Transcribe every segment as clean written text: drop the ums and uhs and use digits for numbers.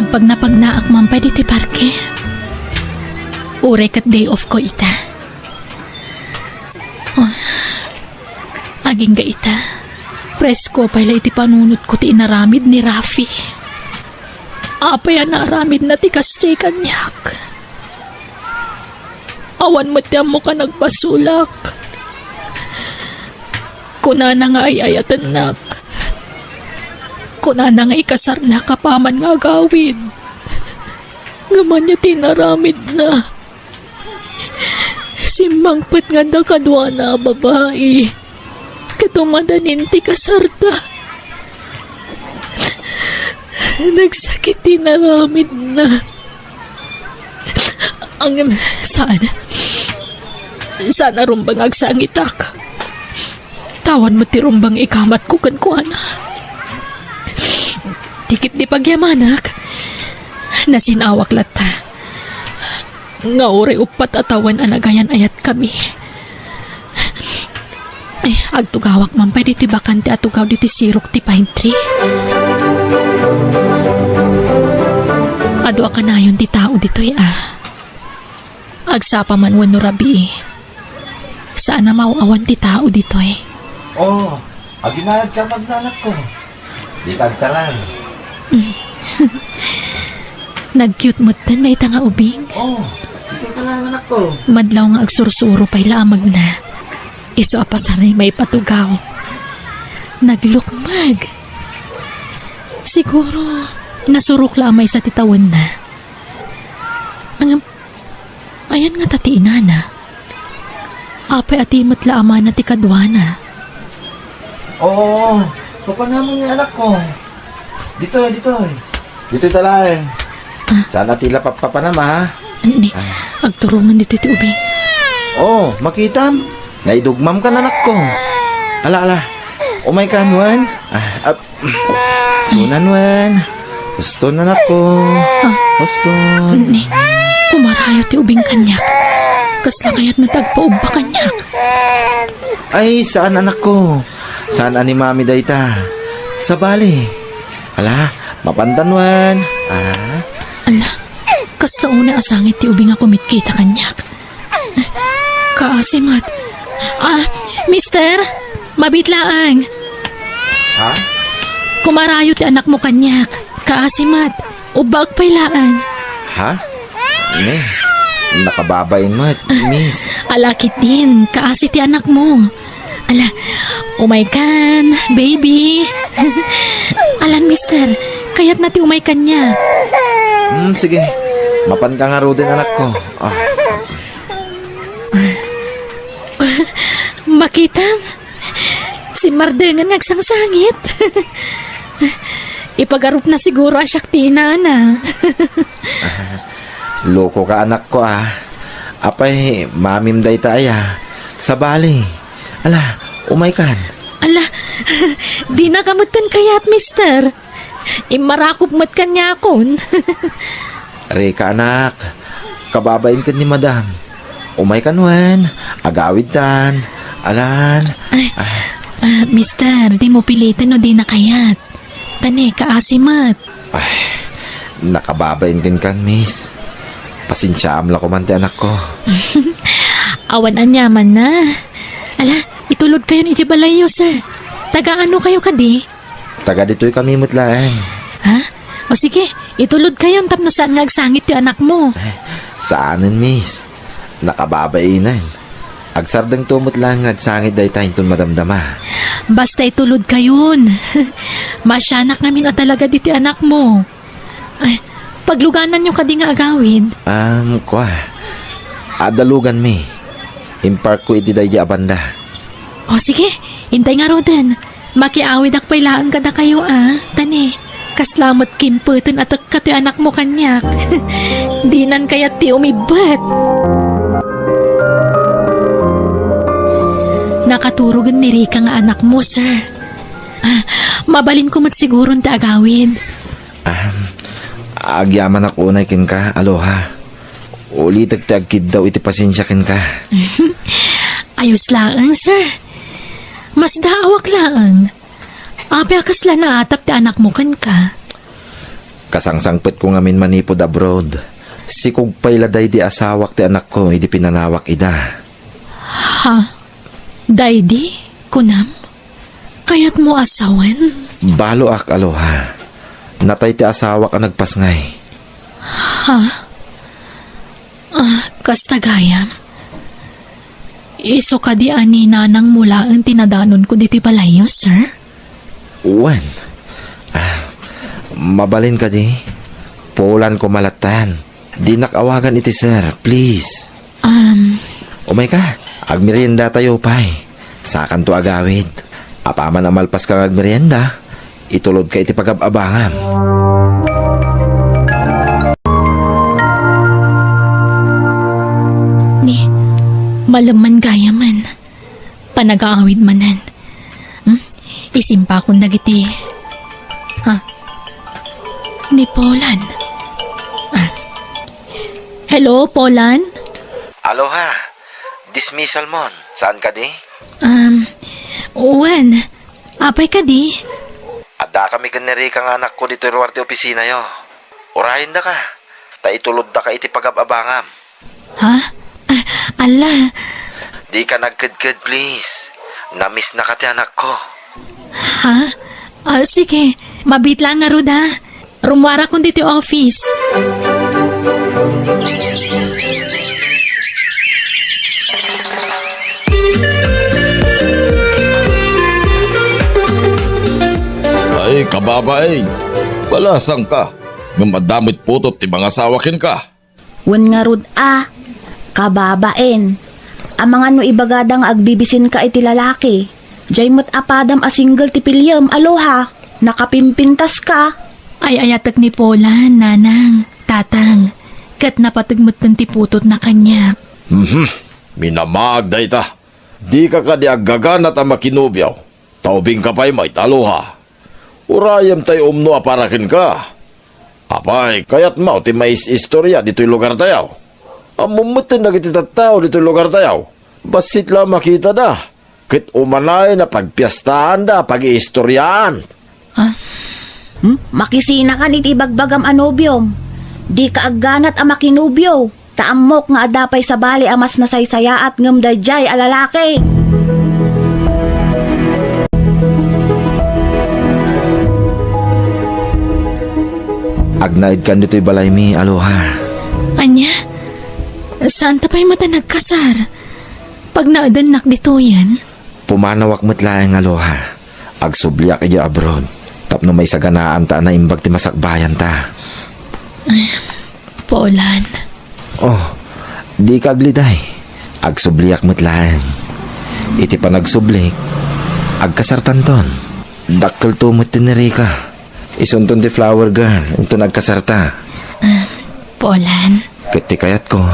Nagpagnaak mampay dito parke. Ure kat day off ko ita. Oh, aging ga ita. Presko pala iti panunot ko ti inaramid ni Rafi. Apay na aramid na ti kastay kanyak. Awan mo tiyam mo ka nagpasulak. Kuna na nga ay ayatan nak. Kuna na nga ikasar na kapaman nga gawid. Gaman niya tinaramid na. Simbangpat nga na kadwa na babae. Katumadanin ti kasar na. Nagsakit tinaramid na. Ang sana rumbang agsangitak. Tawan mo ti rumbang ikamat ko kan kuana. Tikit di pagyamanak. Nasinawak lata. Nga ore upat atawan anagayan ayat kami. Agtugawak mampay dito bakante atugaw dito sirok ti pine tree. Adwa ka na yun ti tao dito'y Agsapa man wano rabi. Saan na mauawan ti tao dito'y. Oh, aginahad ka magnanak ko. Di kagtaran. Nag-cute mo tan na ita nga ubing. Oh, dito ka lang anak ko. Madlaw nga agsursuro pa'y laamag na. Iso apasaray may patugaw. Naglukmag. Siguro, nasurok lamay sa titawan na. Ayan nga tati inana. Apay atimot laaman na ti kadwana. Oo, papa naman yung anak ko. Dito. Dito talay. Sana tila papanama ha. Ani, agturungan dito ti ubing. Oh, makitam. Naidugmam ka na anak ko. Ala. Umay ka, Nuan. Sunan, Nuan. Huston, anak ko. Huston. Ani, kumarayo ti ubing kanyak. Kasla kaya't natagpaubba kanyak. Ay, saan anak ko? Saan ani mami dayta? Sa bali. Ala, mapantanwan. Ala, kasta una asangit ti ubing ako mitkita kanyak. Kaasimat. Mister, mabitlaang. Ha? Kumarayo ti anak mo kanyak. Kaasimat, ubag pailaan. Ha? Ne, nakababain mo, miss. Alakit din, kaasi ti anak mo. Ala, umay-kan, baby. Alan, mister, kaya't na ti umay-kan niya. Sige, mapan ka nga din anak ko. Makitam, si Mardengan ngagsangsangit. Ipagarup na siguro asyak ti inana. Loko ka anak ko Apay, mamim dayta sa bali. Ala, umay kan. Ala, di na kamutkan kayat, mister. Imarakop mat kanya akon. Reka anak, kababain ka ni madam. Umay kan wen, agawid tan. Alan. Mister, di mo pilitin o di na kayat. Tane, kaasimat. Nakababain kan miss. Pasensya amla ko man ti anak ko. Awan anyaman na. Ala, itulod kayo ni Jibalayo, sir. Taga ano kayo kadi? Taga dito'y kami mutlaan. Ha? O sige, itulod kayo tapno saan nga agsangit yung anak mo. Saanan, miss? Nakababainan. Agsardang tumot lang agsangit day tayo itong madamdama. Basta itulod kayon. Masyanak namin na talaga dito anak mo. Ay, pagluganan nyo kadi nga agawin. Adalugan mi. Impark ko iti day abanda. O sige, hintay nga roden. Makiawid akpay laang ka na kayo Tane, kaslamot kimputin at kati anak mo kanyak. Dinan kaya ti umibat. Nakaturugan ni Rika nga anak mo, sir. Mabalin ko siguro ti agawid. Agyaman ako unay kin ka, aloha. Ulitag ti agkid daw iti pasensya kin ka. Ayos lang, sir. Mas daawak lang. Ape akasla na atap ti anak mo kan ka. Kasangsangpet ko ngamin manipod abroad. Si kugpay laday di asawak ti anak ko, hindi pinanawak ida. Ha? Daydi? Kunam? Kayat mo asawan? Balo ak aloha. Natay ti asawak ang nagpasngay. Ha? Kastagayam? Iso ka di ani nanang mula ang tinadanon ko diti palayo, sir? Wen. Mabalin ka di. Pulan ko malatan. Di nakawagan iti sir, please. Umay ka, agmerienda tayo pay. Sakan to agawid. Apaman amalpas kang agmerienda, itulod ka iti pag-abangam. Ni, malaman gaya man. Panag-aawid manan. Isimpa ko nagiti. Ni Polan. Hello, Polan? Aloha. Dismissal mon. Saan ka di? Wen, apay ka di? Ada kami kaneri kang anak ko dito ruwar ti opisina yo. Urahin da ka. Ta itulod da ka iti pag-abangam. Ha? Ala, Di ka nagkadkad, please. Namiss na ka ti anak ko. ha? Sige, mabit lang nga Ruda. Rumwara ko dito office. Ay, kababaeng. Balasang ka. Nga madamit putot ti mga sawakin ka. Wen nga rod kababaen. Ang mga no ibagadang agbibisin ka iti lalaki. Jay mo't apadam a single ti pilyam, aloha. Nakapimpintas ka. Ay ayatag ni Polan, nanang, tatang. Kat napatagmot ng tiputot na kanyak. Minamaag da ita. Di ka ka di aggaganat ang makinubyaw. Taubing ka pa'y may taloha. Urayam tayo umno aparakin ka. Apay, kayat mo ti mais istorya dito'y lugar tayaw. Amumutin na kiti tattao dito'y lugar tayaw. Basit lang makita da. Kit umanay na pagpiyastahan da, pag-iistoryaan. Makisina ka niti bagbagam anobyom. Di ka agganat a makinubyo. Taamok nga adapay sa bali amas nasaysaya at ngamdayjay alalaki. Agnaid kan dito'y balay mi, aloha. Anya? Saan tapay mata nagkasar? Pag naadanak dito yan? Pumanawak mo't laeng aloha. Agsubliak iya abroad. Tapno may saganaan ta na imbag ti masakbayan ta. Polan. Oh, di kagliday. Agsubliak mo't laeng. Iti pa nagsublik. Agkasartan ton. Dakkel tumot tiniri ka. Isunton ti flower girl. Ito nagkasarta. Polan. Kiti kayat ko.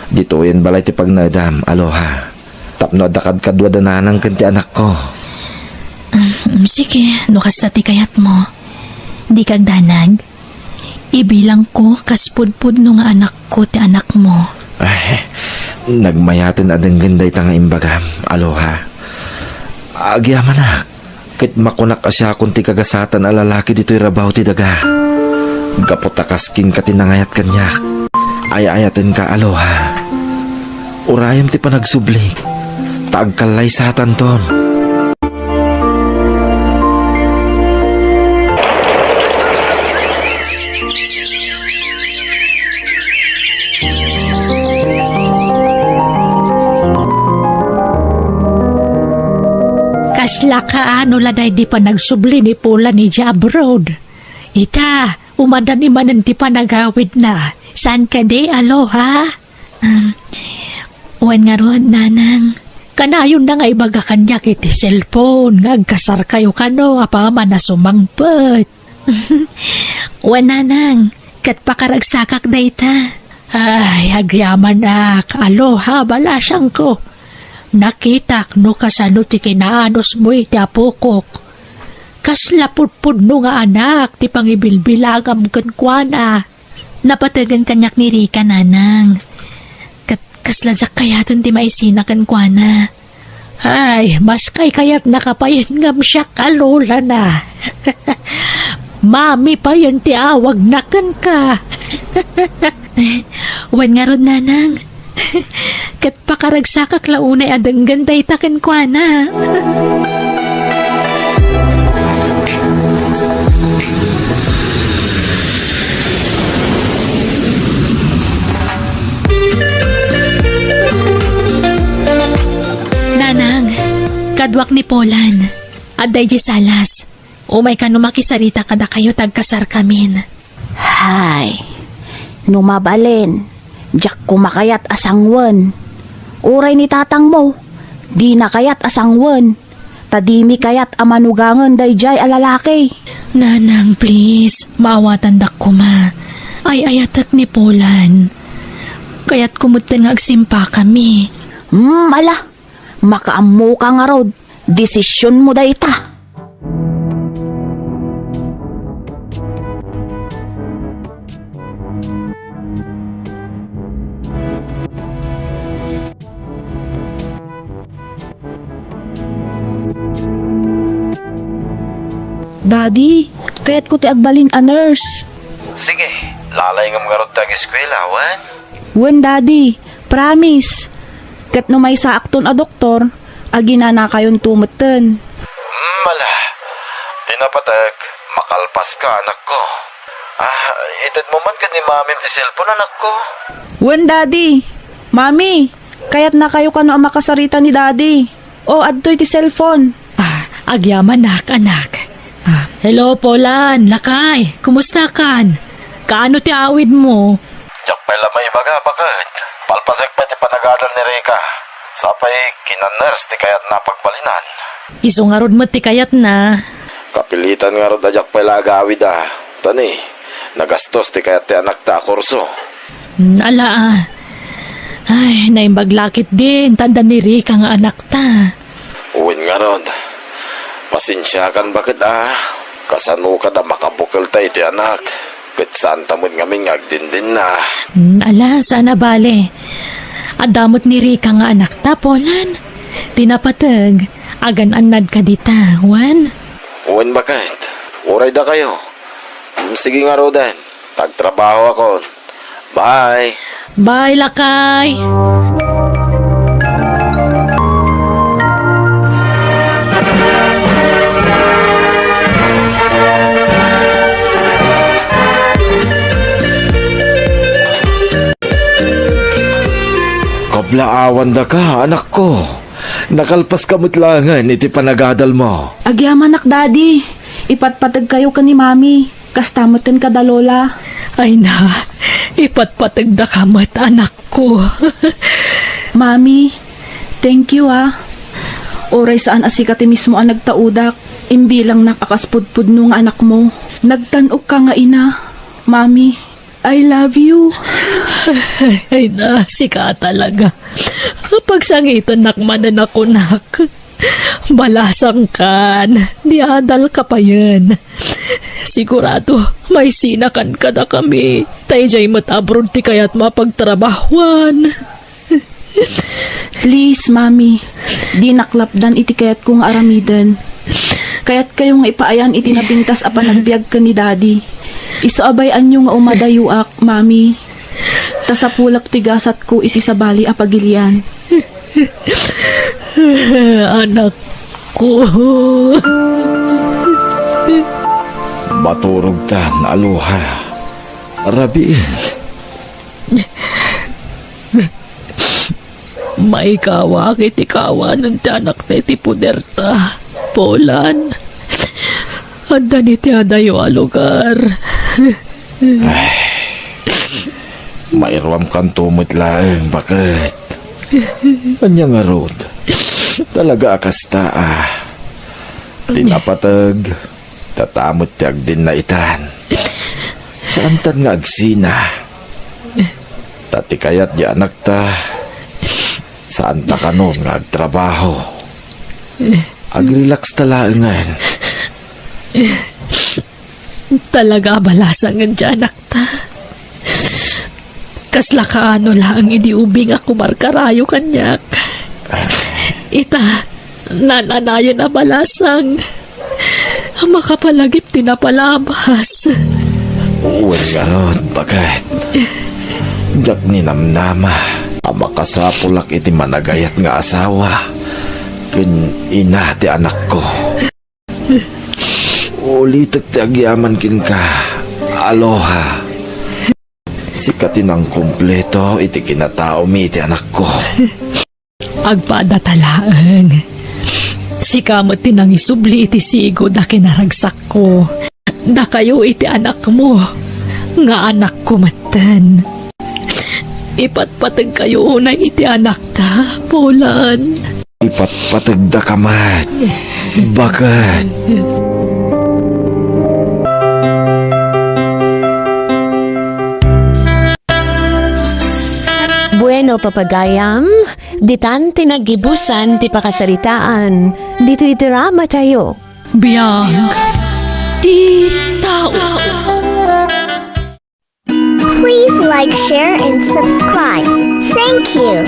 Dito yan balay ti pagnadam, aloha. Tapno adakad kadwa dananang kanti anak ko. Sige, nukas na ti kayat mo. Di kag danag. Ibilang ko kaspudpud no nga anak ko ti anak mo. Ay, nagmayatin adang ganday ta nga imbagam, aloha. Agyaman kit makunak asya kung ti kagasatan a lalaki dito'y rabaw ti daga. Gapotakaskin ka tinangayat kanyak. Ayayatin ka, aloha. Urayam ti panagsublik. Taagkalay satan ton. Kasla ka ano laday di pa nagsubli ni Polan ni abroad. Ita, umadan ni manan ti pa nagawid na. Saan ka di, aloha? Wan nga ron, nanang. Kanayon na nga ibaga kanya kiti cellphone. Ngagkasar kayo kano, apaman na sumangpet. Wan, nanang. Kat pakaragsakak na ita. Ay, agyaman ak. Aloha, balasang ko. Nakitak no kasano ti kinaanos mo iti apukok. Kaslapudpud no nga anak ti pangibilbilagam kankwana. Napatagan kanyak ni Rika, nanang. Kasladyak kayatan ti maisina kankwana. Ay, mas kay kayat nakapayan ngam siya kalola na. Mami pa yun ti awag nakan ka. Wan nga rod nanang. Kat pakaragsakak launay adang ganday taken kwa na. Nanang, kadwak ni Polan. Aday di salas. Umay ka numakisarita kada kayo tagkasar kamin. Hay, numabalin. Diyak kumakayat asangwan. Uray ni tatang mo, di na kayat asangwan. Tadimi kayat amanugangan dayjay alalaki. Nanang, please. Maawatan dak ko ma. Ay ayatak ni Polan. Kaya't kumutan nga agsimpa kami. Ala, makaammo ka nga rod. Desisyon mo dayta. Daddy, kaya't ko ti agbalin a nurse. Sige, lalay nga mga tag eskwela, wan? Wen daddy, promise. Kat no may saakton a doktor, agina na kayon tumeten. Mala, tinapatag, makalpas ka anak ko. Itad mo man ka ni mamim ti cellphone anak ko. Wen daddy, mami, kaya't na kayo kano ang makasarita ni daddy. O adtoy ti cellphone. Agyaman anak. Hello, Polan. Lakay. Kumusta kan? Kaano ti awid mo? Diyak pala may baga, bakit? Palpasek pa ti panagadal ni Rika. Sapay, kinaners ti kayat napagbalinan. Isungarod mo ti kayat na. Kapilitan nga ro da diyak pala agawid Tani, nagastos ti kayat ti anak ta kurso. Ala. Ay, naimbaglakit din. Tanda ni Rika nga anak ta. Uwin nga ron. Pasensya kan bakit Kasano ka na makabukal tayo ti anak. Kat saan tamod ngamin agdindin na. Ala, sana bale. Adamot ni Rika nga anak ta, Polan. Tinapatag. Agan-anad ka dita, wan? Uwin bakit? Uray da kayo. Sige nga Rodan. Tagtrabaho ako. Bye. Bye, Lakay. Kablaawan da ka, anak ko. Nakalpas ka mutlangan, iti panagadal mo. Agyaman nak daddy, ipatpatag kayo ka ni mami. Kastamotin ka da lola. Ay na, ipatpatag da kamat anak ko. Mami, thank you Oray saan asikati mismo ang nagtaudak. Imbilang nakakaspudpud nung anak mo. Nagtanok ka nga ina. Mami, I love you. Ay na, sika talaga. Pagsangitan nakmanan ako nak. Balasang kan, diadal ka pa yan. Sigurado, may sinakan ka na kami. Tay jay matabrod ti kaya't mapagtrabahuan. Please, mami. Di naklapdan iti kayat kong aramidan. Kaya't kayo nga ipaayan iti nabintas apa nagbiag ka ni daddy. Isaabayan nyo nga umadayuak, mami. Tasapulak tigasat ko iti sabali apagilian. Anak ko. Maturog tan, aloha. Rabiin. Maikawak iti kawanan ti anak na iti puderta. Polan. Anda ni ti adayo a lugar. Mairam kan tumot lang, bakit? Kanya nga rod. Talaga akasta Tinapatag. Tatamot tiyag din na itan. Saan tan nga agsina? Tati kayat di anak ta. Saan ta kanon nga agtrabaho? Agrelax talaangan. Talaga balasan nga dyan, anak ta. Kasla kaano lang idiubing ako markarayo kanyak. Ita, nananayo na balasang. Makapalagip tinapalabas. Uwan nga ron, bakit? Jak ninamnama, makasapulak iti managayat nga asawa. Kun ina ti anak ko. Ulitak ti agyaman kin ka. Aloha. Sikatin ang kumpleto iti kinatao mi iti anak ko. Agpadatalaan. Si kamot tinang isubli iti sigo da kinaragsak ko. Da kayo iti anak mo. Nga anak ko matan. Ipatpatag kayo unay iti anak ta, Polan. Ipatpatagda ka mat. Bakit? Bueno, papagayam, ditan tinagibusan ti pakasaritaan, dito itirama tayo. Biyang. Di tao. Please like, share, and subscribe. Thank you.